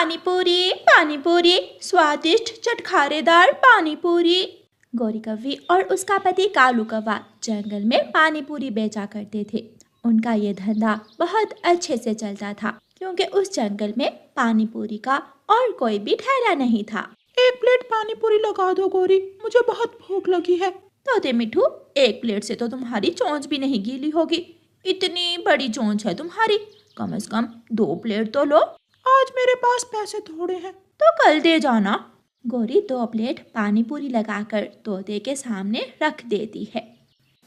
पानी पूरी, पानी पूरी, स्वादिष्ट चटखारेदार पानी पूरी। गौरी कव्वी और उसका पति कालू कौवा जंगल में पानी पूरी बेचा करते थे। उनका ये धंधा बहुत अच्छे से चलता था क्योंकि उस जंगल में पानी पूरी का और कोई भी ठेला नहीं था। एक प्लेट पानी पूरी लगा दो गौरी, मुझे बहुत भूख लगी है। तोते मिठू, एक प्लेट से तो तुम्हारी चोंच भी नहीं गीली होगी। इतनी बड़ी चोंच है तुम्हारी, कम से कम 2 प्लेट तो लो। आज मेरे पास पैसे थोड़े हैं। तो कल दे जाना। गौरी 2 प्लेट पानी पूरी लगाकर तोते के सामने रख देती है।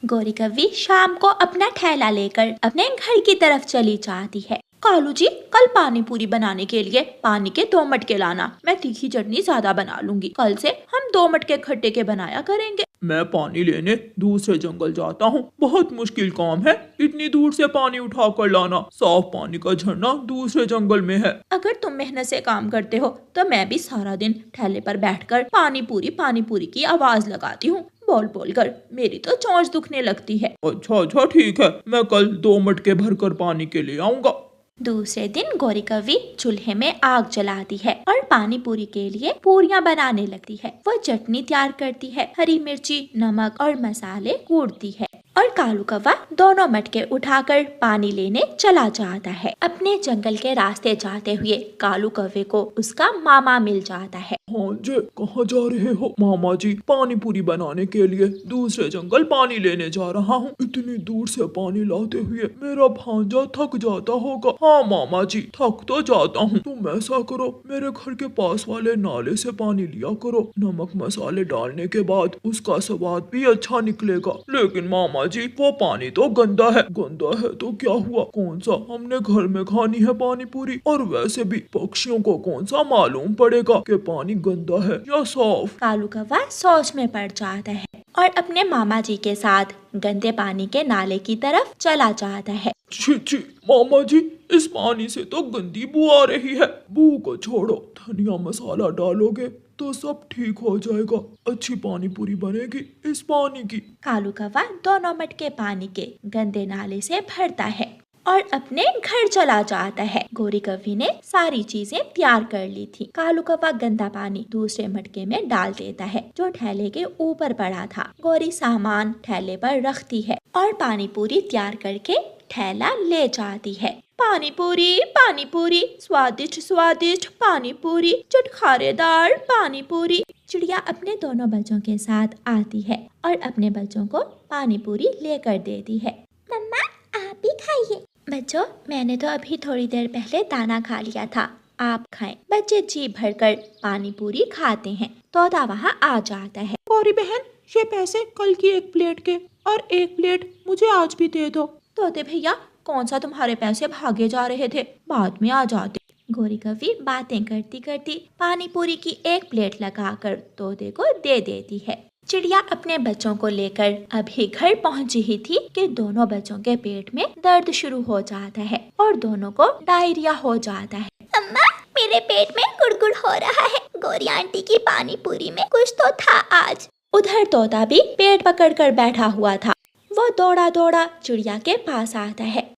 गौरी कव्वी शाम को अपना ठेला लेकर अपने घर की तरफ चली जाती है। कालू जी, कल पानी पूरी बनाने के लिए पानी के 2 मटके लाना। मैं तीखी चटनी ज्यादा बना लूंगी। कल से हम 2 मटके खट्टे के बनाया करेंगे। मैं पानी लेने दूसरे जंगल जाता हूँ, बहुत मुश्किल काम है इतनी दूर से पानी उठा कर लाना। साफ पानी का झरना दूसरे जंगल में है। अगर तुम मेहनत से काम करते हो तो मैं भी सारा दिन ठेले पर बैठकर पानी पूरी की आवाज लगाती हूँ। बोल बोल कर मेरी तो चोंच दुखने लगती है। अच्छा ठीक है, मैं कल 2 मटके भरकर पानी के ले आऊंगा। दूसरे दिन गौरी कव्वी चूल्हे में आग जलाती है और पानी पूरी के लिए पूरियां बनाने लगती है। वो चटनी तैयार करती है, हरी मिर्ची, नमक और मसाले कूटती है और कालू कौवा दोनों मटके उठाकर पानी लेने चला जाता है। अपने जंगल के रास्ते जाते हुए कालू कौवे को उसका मामा मिल जाता है। हाँ जी, कहाँ जा रहे हो? मामा जी, पानी पूरी बनाने के लिए दूसरे जंगल पानी लेने जा रहा हूँ। इतनी दूर से पानी लाते हुए मेरा भांजा थक जाता होगा। हाँ मामा जी, थक तो जाता हूँ। तुम ऐसा करो, मेरे घर के पास वाले नाले से पानी लिया करो। नमक मसाले डालने के बाद उसका स्वाद भी अच्छा निकलेगा। लेकिन मामा जी, वो पानी तो गंदा है। गंदा है तो क्या हुआ? कौन सा हमने घर में खानी है पानी पूरी? और वैसे भी पक्षियों को कौन सा मालूम पड़ेगा कि पानी गंदा है या साफ? कालू कौवा सोच में पड़ जाता है और अपने मामा जी के साथ गंदे पानी के नाले की तरफ चला जाता है। छी मामा जी, इस पानी से तो गंदी बू आ रही है। बू को छोड़ो, धनिया मसाला डालोगे तो सब ठीक हो जाएगा। अच्छी पानी पूरी बनेगी इस पानी की। कालू कौवा दोनों मटके पानी के गंदे नाले से भरता है और अपने घर चला जाता है। गौरी कव्वी ने सारी चीजें तैयार कर ली थी। कालू कौवा गंदा पानी दूसरे मटके में डाल देता है जो ठेले के ऊपर पड़ा था। गौरी सामान ठेले पर रखती है और पानी पूरी तैयार करके ठेला ले जाती है। पानी पूरी, स्वादिष्ट पानी पूरी, चटखारेदार पानी पूरी। चिड़िया अपने दोनों बच्चों के साथ आती है और अपने बच्चों को पानी पूरी लेकर देती है। मम्मा, आप भी खाइए। बच्चों, मैंने तो अभी थोड़ी देर पहले दाना खा लिया था, आप खाएं। बच्चे जी भरकर पानी पूरी खाते हैं। तोता वहाँ आ जाता है। गौरी बहन, ये पैसे कल की 1 प्लेट के और 1 प्लेट मुझे आज भी दे दो। तोते भैया, कौन सा तुम्हारे पैसे भागे जा रहे थे, बाद में आ जाते। गौरी कव्वी बातें करती करती पानी पूरी की 1 प्लेट लगाकर तोते को दे देती है। चिड़िया अपने बच्चों को लेकर अभी घर पहुंची ही थी कि दोनों बच्चों के पेट में दर्द शुरू हो जाता है और दोनों को डायरिया हो जाता है। अम्मा, मेरे पेट में गुड़गुड़ हो रहा है। गौरी आंटी की पानी पूरी में कुछ तो था आज। उधर तोता भी पेट पकड़ कर बैठा हुआ था। वो दौड़ा दौड़ा चिड़िया के पास आता है।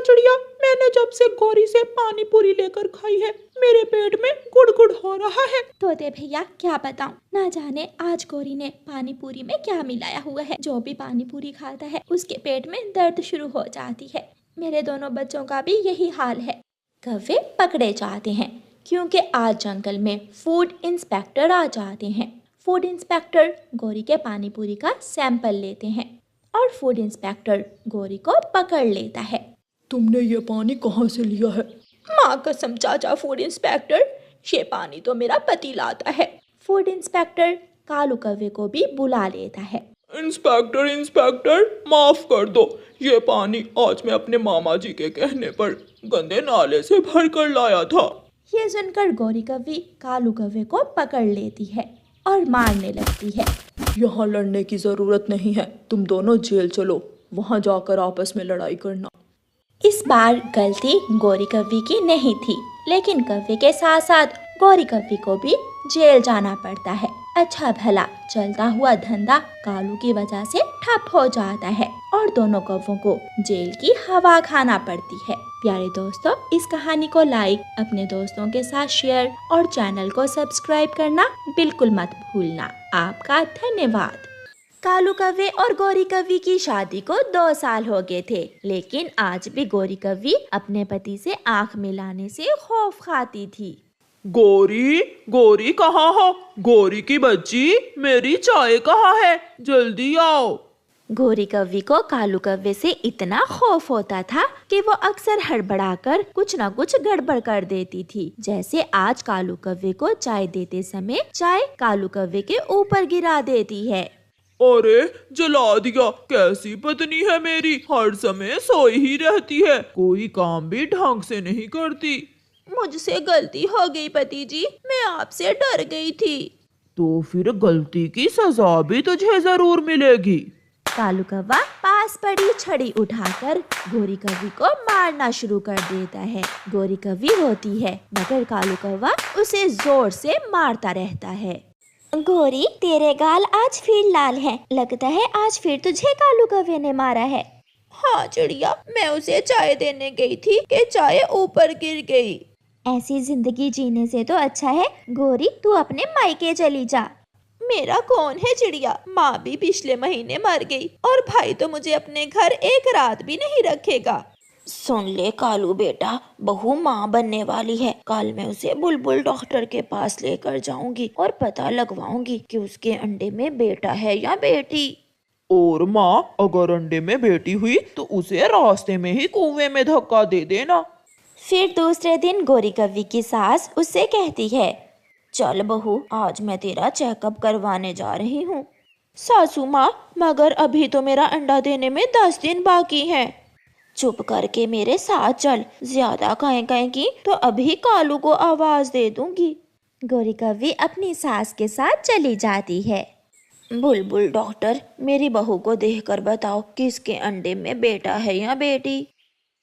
चिड़िया, मैंने जब से गौरी से पानी पूरी लेकर खाई है, मेरे पेट में गुड़गुड़ हो रहा है। तोते भैया, क्या बताऊं, ना जाने आज गौरी ने पानी पूरी में क्या मिलाया हुआ है। जो भी पानी पूरी खाता है उसके पेट में दर्द शुरू हो जाती है। मेरे दोनों बच्चों का भी यही हाल है। कौवे पकड़े जाते हैं क्योंकि आज जंगल में फूड इंस्पेक्टर आ जाते हैं। फूड इंस्पेक्टर गौरी के पानी पूरी का सैंपल लेते हैं और फूड इंस्पेक्टर गौरी को पकड़ लेता है। तुमने ये पानी कहाँ से लिया है? माँ कसम चाचा फूड इंस्पेक्टर, ये पानी तो मेरा पति लाता है। फूड इंस्पेक्टर कालू कौवे को भी बुला लेता है। इंस्पेक्टर, माफ कर दो, ये पानी आज मैं अपने मामा जी के कहने पर गंदे नाले से भर कर लाया था। ये सुनकर गौरी कव्वी कालू कौवे को पकड़ लेती है और मारने लगती है। यहाँ लड़ने की जरूरत नहीं है, तुम दोनों जेल चलो, वहाँ जाकर आपस में लड़ाई करना। इस बार गलती गौरी कव्वी की नहीं थी, लेकिन कव्वे के साथ साथ गौरी कव्वी को भी जेल जाना पड़ता है। अच्छा भला चलता हुआ धंधा कालू की वजह से ठप हो जाता है और दोनों कौवों को जेल की हवा खाना पड़ती है। प्यारे दोस्तों, इस कहानी को लाइक, अपने दोस्तों के साथ शेयर और चैनल को सब्सक्राइब करना बिल्कुल मत भूलना। आपका धन्यवाद। कालू कौवे और गौरी कौवी की शादी को 2 साल हो गए थे, लेकिन आज भी गौरी कौवी अपने पति से आंख मिलाने से खौफ खाती थी। गौरी, गौरी कहाँ हो? गौरी की बच्ची, मेरी चाय कहाँ है? जल्दी आओ। गौरी कौवी को कालू कौवे से इतना खौफ होता था कि वो अक्सर हड़बड़ाकर कुछ न कुछ गड़बड़ कर देती थी। जैसे आज कालू कौवे को चाय देते समय चाय कालू कौवे के ऊपर गिरा देती है। अरे जला दिया, कैसी पत्नी है मेरी, हर समय सोई ही रहती है, कोई काम भी ढंग से नहीं करती। मुझसे गलती हो गई पति जी, मैं आपसे डर गई थी। तो फिर गलती की सजा भी तुझे जरूर मिलेगी। कालू कौवा पास पड़ी छड़ी उठाकर गौरी कौवी को मारना शुरू कर देता है। गौरी कौवी रोती है, मगर कालू कौवा उसे जोर से मारता रहता है। गौरी, तेरे गाल आज फिर लाल हैं। लगता है आज फिर तुझे कालू कौवे ने मारा है। हाँ चिड़िया, मैं उसे चाय देने गई थी कि चाय ऊपर गिर गई। ऐसी जिंदगी जीने से तो अच्छा है गौरी, तू अपने मायके चली जा। मेरा कौन है चिड़िया, माँ भी पिछले महीने मर गई और भाई तो मुझे अपने घर एक रात भी नहीं रखेगा। सुन ले कालू बेटा, बहू माँ बनने वाली है। कल मैं उसे बुलबुल डॉक्टर के पास लेकर जाऊंगी और पता लगवाऊंगी कि उसके अंडे में बेटा है या बेटी। और माँ, अगर अंडे में बेटी हुई तो उसे रास्ते में ही कुएं में धक्का दे देना। फिर दूसरे दिन गौरी कौवी की सास उससे कहती है, चल बहू, आज मैं तेरा चेकअप करवाने जा रही हूँ। सासू माँ, मगर अभी तो मेरा अंडा देने में 10 दिन बाकी हैं। चुप करके मेरे साथ चल, ज्यादा कहें की तो अभी कालू को आवाज दे दूंगी। गौरी कौवी अपनी सास के साथ चली जाती है। बुलबुल डॉक्टर, मेरी बहू को देखकर बताओ कि इसके अंडे में बेटा है या बेटी।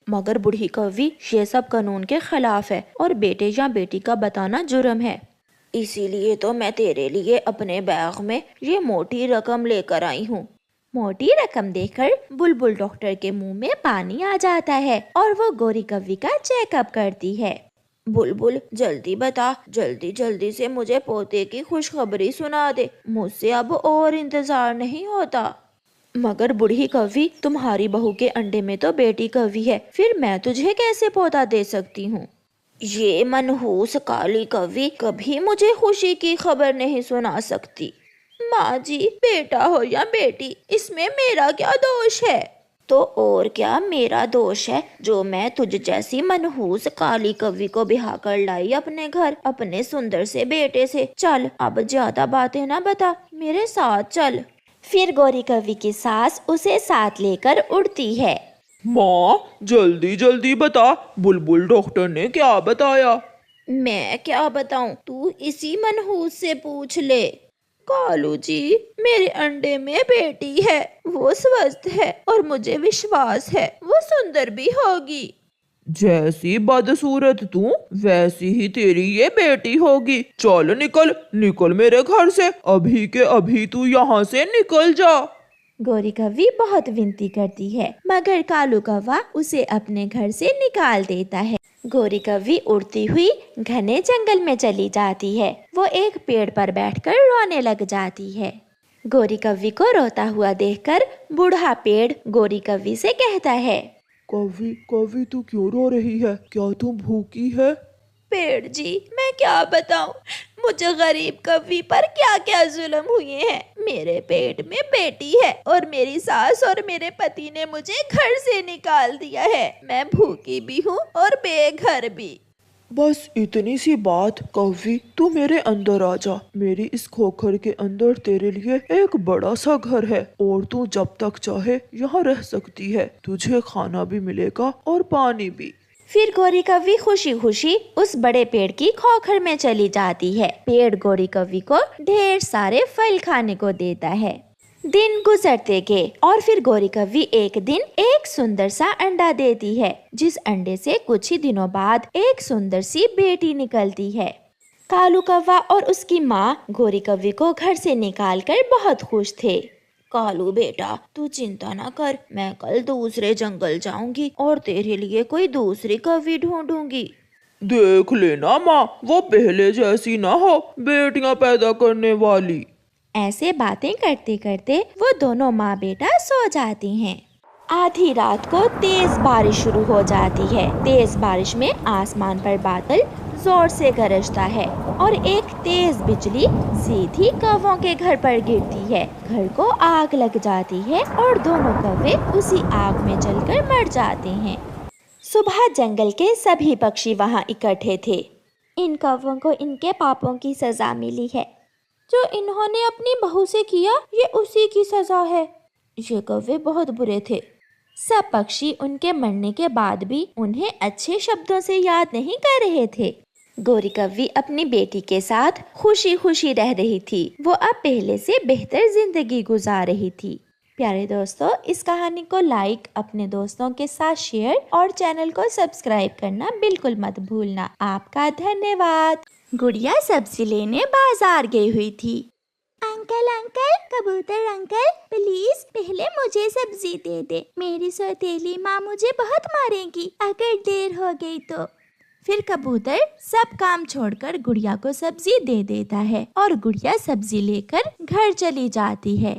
मगर बूढ़ी कौवी, ये सब कानून के खिलाफ है और बेटे या बेटी का बताना जुर्म है। इसीलिए तो मैं तेरे लिए अपने बैग में ये मोटी रकम लेकर आई हूँ। मोटी रकम देखकर बुलबुल डॉक्टर के मुंह में पानी आ जाता है और वो गौरी कौवी का चेकअप करती है। बुलबुल, जल्दी बता, जल्दी जल्दी से मुझे पोते की खुशखबरी सुना दे, मुझसे अब और इंतजार नहीं होता। मगर बूढ़ी कौवी, तुम्हारी बहू के अंडे में तो बेटी कौवी है, फिर मैं तुझे कैसे पोता दे सकती हूँ। ये मनहूस काली कौवी कभी मुझे खुशी की खबर नहीं सुना सकती। माँ जी, बेटा हो या बेटी, इसमें मेरा क्या दोष है? तो और क्या मेरा दोष है जो मैं तुझ जैसी मनहूस काली कौवी को ब्याह कर लाई अपने घर, अपने सुंदर से बेटे से। चल, अब ज्यादा बातें ना बता, मेरे साथ चल। फिर गौरी कौवी की सास उसे साथ लेकर उड़ती है। माँ, जल्दी जल्दी बता, बुलबुल डॉक्टर ने क्या बताया? मैं क्या बताऊं, तू इसी मनहूस से पूछ ले। कालू जी, मेरे अंडे में बेटी है, वो स्वस्थ है और मुझे विश्वास है वो सुंदर भी होगी। जैसी बदसूरत तू, वैसी ही तेरी ये बेटी होगी। चल निकल, निकल मेरे घर से, अभी के अभी तू यहाँ से निकल जा। गौरी कौवी बहुत विनती करती है, मगर कालू कौवा उसे अपने घर से निकाल देता है। गौरी कौवी उड़ती हुई घने जंगल में चली जाती है। वो एक पेड़ पर बैठकर रोने लग जाती है। गौरी कौवी को रोता हुआ देखकर बूढ़ा पेड़ गौरी कौवी से कहता है, कौवी, कौवी, तू क्यों रो रही है? क्या तू भूखी है? पेड़ जी, मैं क्या बताऊं, मुझे गरीब कौवी पर क्या क्या जुल्म हुए हैं। मेरे पेट में बेटी है और मेरी सास और मेरे पति ने मुझे घर से निकाल दिया है। मैं भूखी भी हूँ और बेघर भी। बस इतनी सी बात कौवी, तू मेरे अंदर आ जा। मेरी इस खोखर के अंदर तेरे लिए एक बड़ा सा घर है और तू जब तक चाहे यहाँ रह सकती है। तुझे खाना भी मिलेगा और पानी भी। फिर गौरी कौवी खुशी खुशी उस बड़े पेड़ की खोखर में चली जाती है। पेड़ गौरी कौवी को ढेर सारे फल खाने को देता है। दिन गुजरते गए और फिर गौरी कौवी एक दिन एक सुंदर सा अंडा देती है, जिस अंडे से कुछ ही दिनों बाद एक सुंदर सी बेटी निकलती है। कालू कौवा और उसकी माँ गोरी कौवे को घर से निकालकर बहुत खुश थे। कालू बेटा, तू चिंता न कर, मैं कल दूसरे जंगल जाऊंगी और तेरे लिए कोई दूसरी कौवी ढूंढूंगी। देख लेना माँ, वो पहले जैसी ना हो, बेटियां पैदा करने वाली। ऐसे बातें करते करते वो दोनों माँ बेटा सो जाती हैं। आधी रात को तेज बारिश शुरू हो जाती है। तेज बारिश में आसमान पर बादल जोर से गरजता है और एक तेज बिजली सीधी कौवों के घर पर गिरती है। घर को आग लग जाती है और दोनों कौवे उसी आग में जलकर मर जाते हैं। सुबह जंगल के सभी पक्षी वहाँ इकट्ठे थे। इन कौवों को इनके पापों की सजा मिली है। जो इन्होंने अपनी बहू से किया, ये उसी की सजा है। ये कौवे बहुत बुरे थे। सब पक्षी उनके मरने के बाद भी उन्हें अच्छे शब्दों से याद नहीं कर रहे थे। गोरी कौवी अपनी बेटी के साथ खुशी खुशी रह रही थी। वो अब पहले से बेहतर जिंदगी गुजार रही थी। प्यारे दोस्तों, इस कहानी को लाइक, अपने दोस्तों के साथ शेयर और चैनल को सब्सक्राइब करना बिल्कुल मत भूलना। आपका धन्यवाद। गुड़िया सब्जी लेने बाजार गई हुई थी। अंकल अंकल, कबूतर अंकल, प्लीज पहले मुझे सब्जी दे दे। मेरी सौतेली माँ मुझे बहुत मारेगी अगर देर हो गई तो। फिर कबूतर सब काम छोड़कर गुड़िया को सब्जी दे देता है और गुड़िया सब्जी लेकर घर चली जाती है।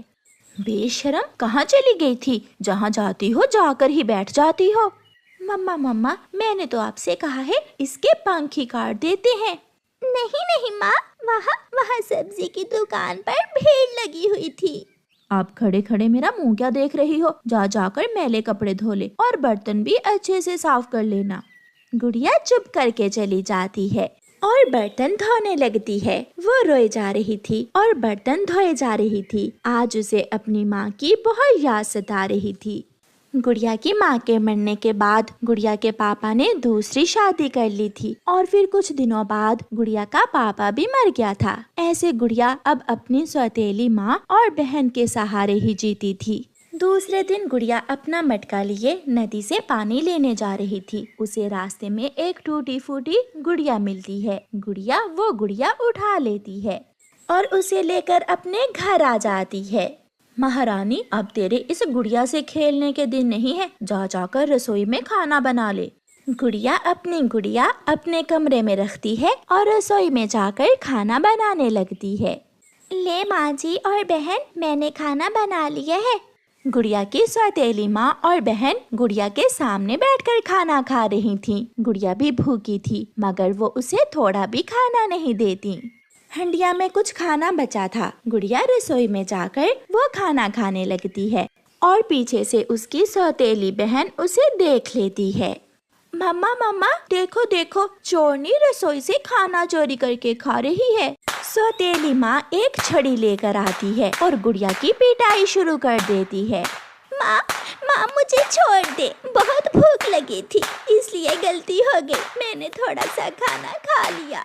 बेशरम, कहाँ चली गई थी? जहाँ जाती हो जाकर ही बैठ जाती हो। मम्मा मम्मा, मैंने तो आपसे कहा है इसके पंख ही काट देते हैं। नहीं नहीं माँ, वहाँ सब्जी की दुकान पर भीड़ लगी हुई थी। आप खड़े खड़े मेरा मुंह क्या देख रही हो? जाकर मैले कपड़े धो ले और बर्तन भी अच्छे से साफ कर लेना। गुड़िया चुप करके चली जाती है और बर्तन धोने लगती है। वो रोए जा रही थी और बर्तन धोए जा रही थी। आज उसे अपनी माँ की बहुत याद सता रही थी। गुड़िया की माँ के मरने के बाद गुड़िया के पापा ने दूसरी शादी कर ली थी और फिर कुछ दिनों बाद गुड़िया का पापा भी मर गया था। ऐसे गुड़िया अब अपनी सौतेली माँ और बहन के सहारे ही जीती थी। दूसरे दिन गुड़िया अपना मटका लिए नदी से पानी लेने जा रही थी। उसे रास्ते में एक टूटी फूटी गुड़िया मिलती है। गुड़िया उठा लेती है और उसे लेकर अपने घर आ जाती है। महारानी, अब तेरे इस गुड़िया से खेलने के दिन नहीं है। जाकर रसोई में खाना बना ले। गुड़िया अपने कमरे में रखती है और रसोई में जाकर खाना बनाने लगती है। ले माँ जी और बहन, मैंने खाना बना लिया है। गुड़िया की सौतेली माँ और बहन गुड़िया के सामने बैठकर खाना खा रही थीं। गुड़िया भी भूखी थी मगर वो उसे थोड़ा भी खाना नहीं देती। हंडिया में कुछ खाना बचा था। गुड़िया रसोई में जाकर वो खाना खाने लगती है और पीछे से उसकी सौतेली बहन उसे देख लेती है। मम्मा मम्मा, देखो देखो, चोरनी रसोई से खाना चोरी करके खा रही है। सौतेली माँ एक छड़ी लेकर आती है और गुड़िया की पिटाई शुरू कर देती है। माँ मुझे छोड़ दे, बहुत भूख लगी थी इसलिए गलती हो गई, मैंने थोड़ा सा खाना खा लिया।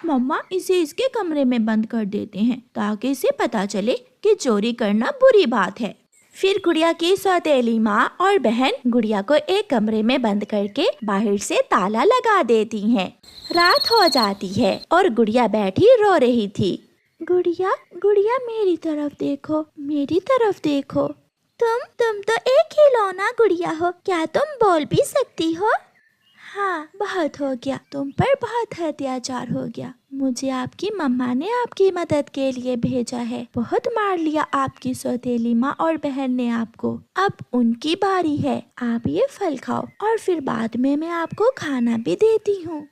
मम्मा, इसे इसके कमरे में बंद कर देते हैं ताकि इसे पता चले कि चोरी करना बुरी बात है। फिर गुड़िया की सौतेली माँ और बहन गुड़िया को एक कमरे में बंद करके बाहर से ताला लगा देती हैं। रात हो जाती है और गुड़िया बैठी रो रही थी। गुड़िया मेरी तरफ देखो। तुम तो एक खिलौना गुड़िया हो, क्या तुम बोल भी सकती हो? हाँ, बहुत हो गया, तुम पर बहुत अत्याचार हो गया। मुझे आपकी मम्मा ने आपकी मदद के लिए भेजा है। बहुत मार लिया आपकी सौतेली माँ और बहन ने आपको। अब उनकी बारी है, आप ये फल खाओ और फिर बाद में मैं आपको खाना भी देती हूँ।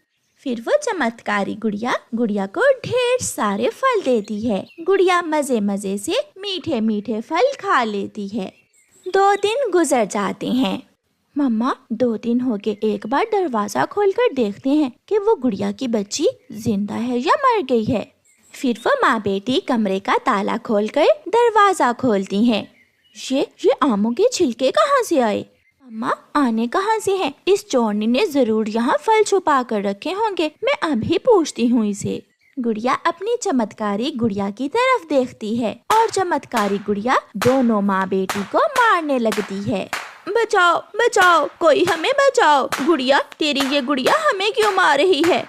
फिर वो चमत्कारी गुड़िया को ढेर सारे फल देती है। गुड़िया मजे मजे से मीठे मीठे फल खा लेती है। 2 दिन गुजर जाते हैं। मम्मा, 2 दिन हो गए, एक बार दरवाजा खोलकर देखते हैं कि वो गुड़िया की बच्ची जिंदा है या मर गई है। फिर वो माँ बेटी कमरे का ताला खोलकर दरवाजा खोलती हैं। ये आमों के छिलके कहाँ से आए? मम्मा, आने कहाँ से हैं? इस चोरनी ने जरूर यहाँ फल छुपा कर रखे होंगे, मैं अभी पूछती हूँ इसे। गुड़िया अपनी चमत्कारी गुड़िया की तरफ देखती है और चमत्कारी गुड़िया दोनों माँ बेटी को मारने लगती है। बचाओ, कोई हमें बचाओ। गुड़िया, तेरी ये गुड़िया हमें क्यों मार रही है?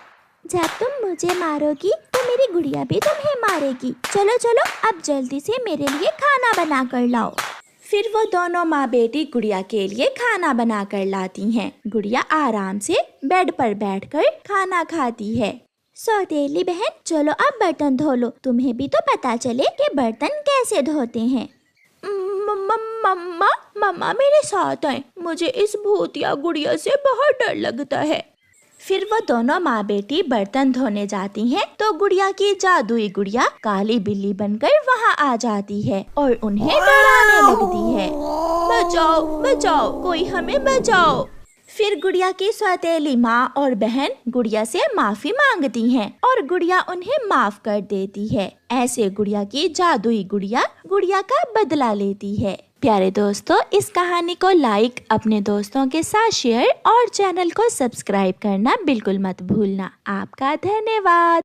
जब तुम मुझे मारोगी तो मेरी गुड़िया भी तुम्हें मारेगी। चलो चलो अब जल्दी से मेरे लिए खाना बना कर लाओ। फिर वो दोनों माँ बेटी गुड़िया के लिए खाना बना कर लाती हैं। गुड़िया आराम से बेड पर बैठकर खाना खाती है। सौतेली बहन, चलो अब बर्तन धो लो, तुम्हें भी तो पता चले कि बर्तन कैसे धोते हैं। मम्मा मम्मा मेरे साथ आए, मुझे इस भूतिया गुड़िया से बहुत डर लगता है। फिर वो दोनों माँ बेटी बर्तन धोने जाती हैं तो गुड़िया की जादुई गुड़िया काली बिल्ली बनकर वहाँ आ जाती है और उन्हें डराने लगती है। बचाओ बचाओ, कोई हमें बचाओ। फिर गुड़िया की सौतेली माँ और बहन गुड़िया से माफी मांगती हैं और गुड़िया उन्हें माफ कर देती है। ऐसे गुड़िया की जादुई गुड़िया गुड़िया का बदला लेती है। प्यारे दोस्तों, इस कहानी को लाइक, अपने दोस्तों के साथ शेयर और चैनल को सब्सक्राइब करना बिल्कुल मत भूलना। आपका धन्यवाद।